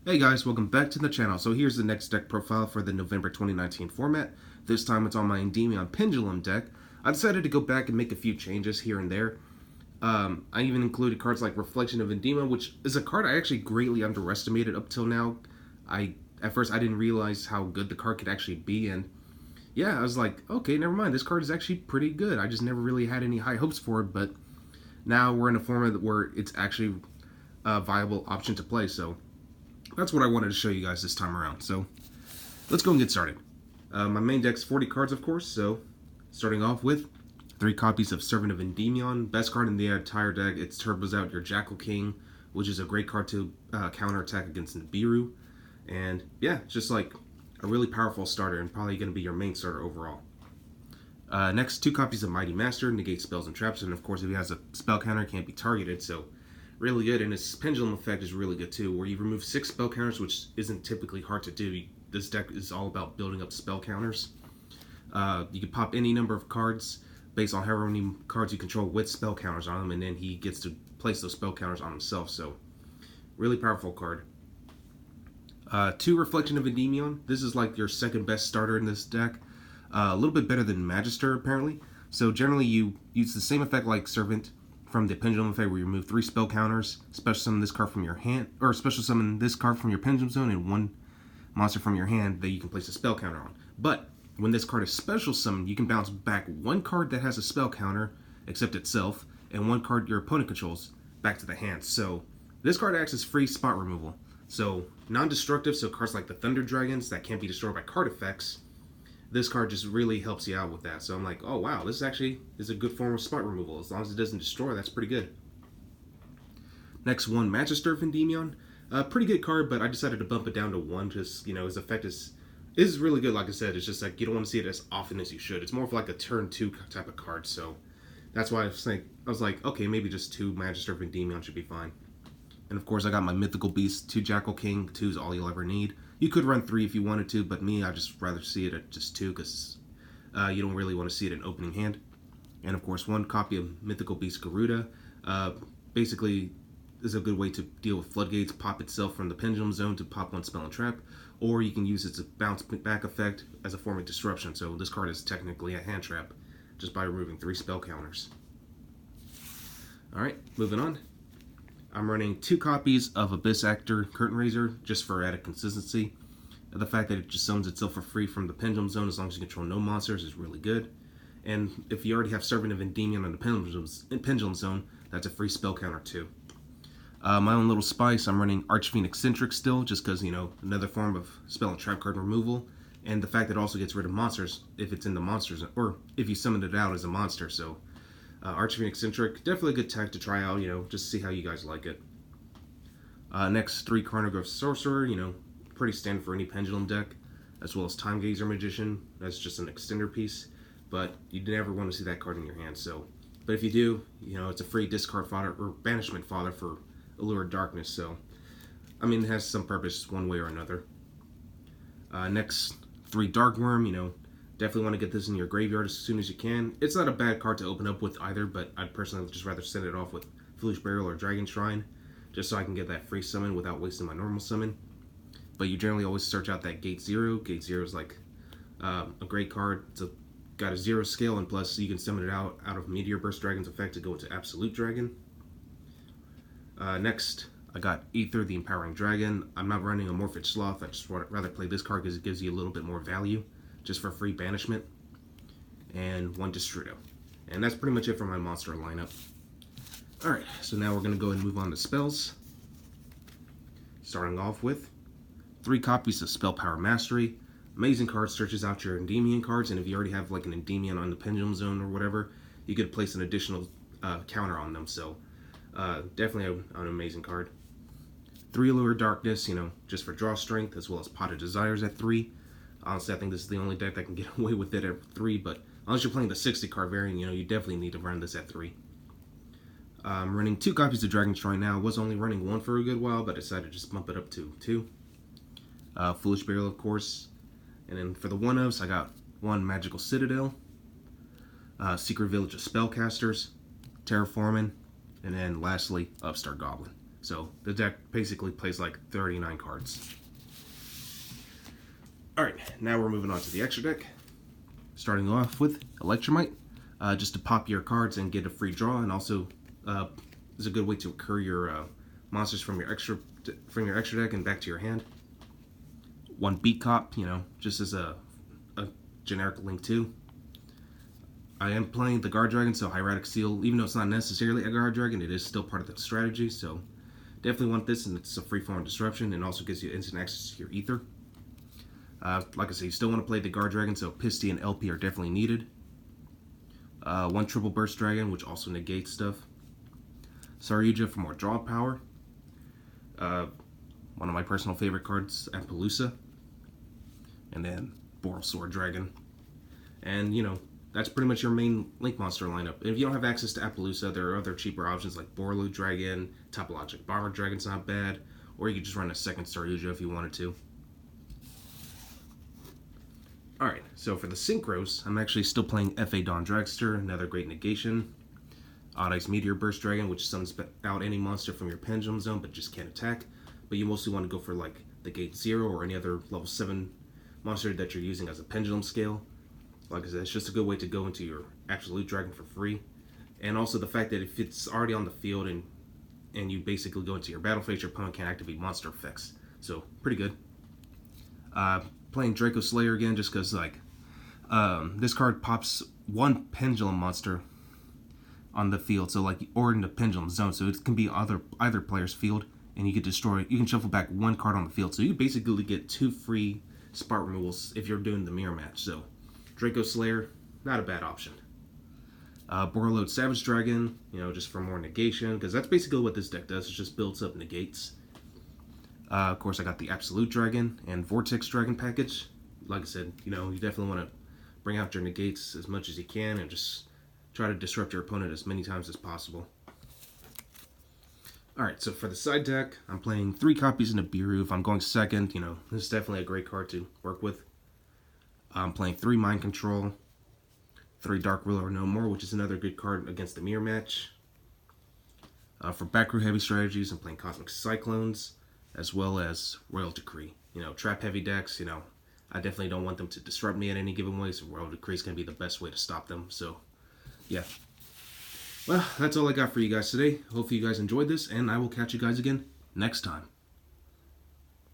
Hey guys, welcome back to the channel. So here's the next deck profile for the November 2019 format. This time it's on my Endymion Pendulum deck. I decided to go back and make a few changes here and there. I even included cards like Reflection of Endymion, which is a card I actually greatly underestimated up till now. At first I didn't realize how good the card could actually be, and yeah, I was like, okay, never mind, this card is actually pretty good. I just never really had any high hopes for it, but now we're in a format where it's actually a viable option to play, so that's what I wanted to show you guys this time around. So let's go and get started. My main deck's 40 cards, of course, so starting off with 3 copies of Servant of Endymion. Best card in the entire deck. It turbos out your Jackal King, which is a great card to counterattack against Nibiru. And yeah, just like a really powerful starter and probably going to be your main starter overall. Next, 2 copies of Mighty Master, negate spells and traps, and of course if he has a spell counter, it can't be targeted, so really good. And his Pendulum effect is really good too, where you remove 6 spell counters, which isn't typically hard to do. This deck is all about building up spell counters. You can pop any number of cards based on however many cards you control with spell counters on them, and then he gets to place those spell counters on himself, so really powerful card. 2 Reflection of Endymion. This is like your second best starter in this deck. A little bit better than Magister, apparently. So generally you use the same effect like Servant from the Pendulum effect, where you remove 3 spell counters, special summon this card from your hand, or special summon this card from your Pendulum Zone and 1 monster from your hand that you can place a spell counter on. But when this card is special summoned, you can bounce back 1 card that has a spell counter, except itself, and 1 card your opponent controls back to the hand. So this card acts as free spot removal. So non-destructive, so cards like the Thunder Dragons that can't be destroyed by card effects, this card just really helps you out with that. So I'm like, oh wow, this actually is a good form of spot removal. As long as it doesn't destroy, that's pretty good. Next, 1 Magister of Endymion. Pretty good card, but I decided to bump it down to 1. Just, his effect is really good. Like I said, it's just like you don't want to see it as often as you should. It's more of like a turn 2 type of card. So that's why I was like, okay, maybe just 2 Magister of Endymion should be fine. And of course, I got my Mythical Beast, 2 Jackal King. 2 is all you'll ever need. You could run 3 if you wanted to, but me, I just rather see it at just 2 because you don't really want to see it in opening hand. And of course, 1 copy of Mythical Beast Garuda. Basically, is a good way to deal with floodgates. Pop itself from the Pendulum Zone to pop 1 spell and trap, or you can use its bounce back effect as a form of disruption. So this card is technically a hand trap just by removing 3 spell counters. Alright, moving on. I'm running 2 copies of Abyss Actor Curtain Raiser just for added consistency. The fact that it just summons itself for free from the Pendulum Zone as long as you control no monsters is really good. And if you already have Servant of Endymion on the Pendulum Zone, that's a free spell counter too. My own little spice, I'm running Archfiend Eccentric still, just because, another form of spell and trap card removal. And the fact that it also gets rid of monsters if it's in the monsters, or if you summon it out as a monster, so Archfiend Eccentric, definitely a good tech to try out, just to see how you guys like it. Next, 3 Chronograph Sorcerer, pretty standard for any Pendulum deck, as well as Time Gazer Magician. That's just an extender piece, but you never want to see that card in your hand, so. But if you do, it's a free discard fodder, or banishment fodder for Allure of Darkness, so. I mean, it has some purpose one way or another. Next, 3 Darkworm, definitely want to get this in your graveyard as soon as you can. It's not a bad card to open up with either, but I'd personally just rather send it off with Foolish Burial or Dragon Shrine, just so I can get that free summon without wasting my normal summon. But you generally always search out that Gate 0. Gate 0 is like a great card. It's got a 0 scale, and plus you can summon it out of Meteor Burst Dragon's effect to go into Absolute Dragon. Next, I got Aether, the Empowering Dragon. I'm not running a Morphage Sloth. I just rather play this card because it gives you a little bit more value, just for free banishment. And 1 Destrudo. And that's pretty much it for my monster lineup. Alright, so now we're going to go and move on to spells. Starting off with 3 copies of Spell Power Mastery. Amazing card, searches out your Endymion cards, and if you already have like an Endymion on the Pendulum Zone or whatever, you could place an additional counter on them, so definitely an amazing card. 3 Allure of Darkness, just for draw strength, as well as Pot of Desires at 3. Honestly, I think this is the only deck that can get away with it at 3, but unless you're playing the 60 card variant, you definitely need to run this at 3. I'm running 2 copies of Dragon Shrine now. I was only running 1 for a good while, but I decided to just bump it up to 2. Foolish Burial, of course. And then for the 1-ofs, I got 1 Magical Citadel, Secret Village of Spellcasters, Terraforming, and then lastly, Upstart Goblin. So the deck basically plays like 39 cards. Alright, now we're moving on to the extra deck. Starting off with Electromite, just to pop your cards and get a free draw, and also is a good way to recur your monsters from your extra deck and back to your hand. One Beat Cop, just as a generic link too. I am playing the Guard Dragon, so Hieratic Seal, even though it's not necessarily a Guard Dragon, it is still part of the strategy, so definitely want this, and it's a free form disruption, and also gives you instant access to your Ether. Like I said, you still want to play the Guard Dragon, so Pisty and LP are definitely needed. One Triple Burst Dragon, which also negates stuff. Saryuja for more draw power. One of my personal favorite cards, Appaloosa. And then Boral Sword Dragon. And, that's pretty much your main Link monster lineup. And if you don't have access to Appaloosa, there are other cheaper options like Borlu Dragon, Topologic Bomber Dragon's not bad, or you could just run a second Saryuja if you wanted to. Alright, so for the Synchros, I'm actually still playing F.A. Dawn Dragster, another great negation. Odd Ice Meteor Burst Dragon, which summons out any monster from your Pendulum zone but just can't attack. But you mostly want to go for like the Gate 0 or any other level 7 monster that you're using as a pendulum scale. Like I said, it's just a good way to go into your Absolute Dragon for free. And also the fact that if it's already on the field and you basically go into your battle phase, your opponent can't activate monster effects. So, pretty good. Playing Draco Slayer again just because, this card pops one Pendulum monster on the field, so or in the Pendulum zone, so it can be either player's field, and you can shuffle back one card on the field, so you basically get 2 free spot removals if you're doing the mirror match. So Draco Slayer, not a bad option. Borreload Savage Dragon, just for more negation, because that's basically what this deck does. It just builds up negates. Of course, I got the Absolute Dragon and Vortex Dragon package. Like I said, you definitely want to bring out your negates as much as you can and just try to disrupt your opponent as many times as possible. Alright, so for the side deck, I'm playing 3 copies in a Biru. If I'm going second, this is definitely a great card to work with. I'm playing 3 Mind Control, 3 Dark Ruler No More, which is another good card against the mirror match. For back row heavy strategies, I'm playing Cosmic Cyclones, as well as Royal Decree. Trap heavy decks, I definitely don't want them to disrupt me in any given way, so Royal Decree is going to be the best way to stop them, so yeah. Well, that's all I got for you guys today. Hopefully you guys enjoyed this, and I will catch you guys again next time.